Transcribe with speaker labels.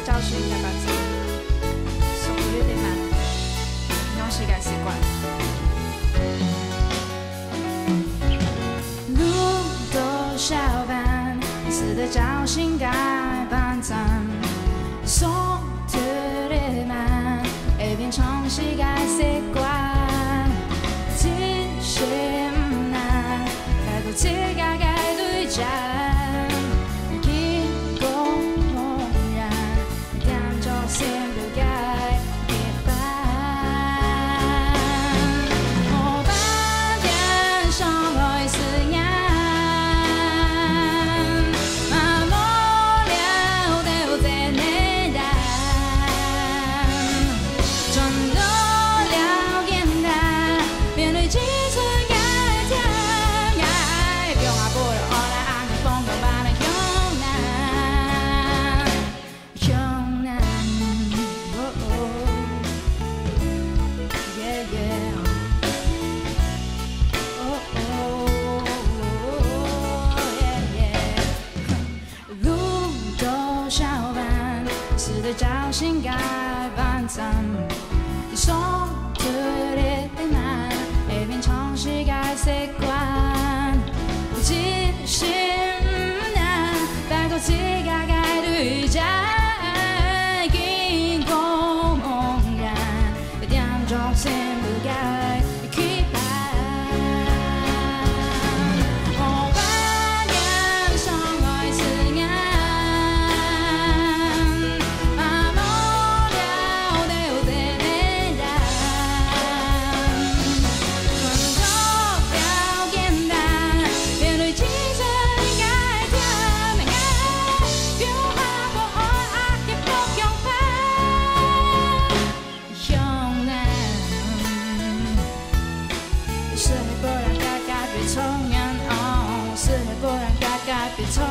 Speaker 1: 找寻一把针，速度有点慢，用膝盖习惯。路多小班，似的找心该반찬 속들에만一边冲膝盖习惯，진심난改过自家改对战。 先不该别办，我把天上会思念，马路了都在内燃，转动了简单，面对几次改天，不用阿不了，我来安个风格把那勇难，勇难。 找心该반찬 속들에만一边冲膝盖习惯，진심난带过自家该对战，经过茫然，点中先不该期盼。我把天上会思念。 是不然该改变从前，是不然该改变从。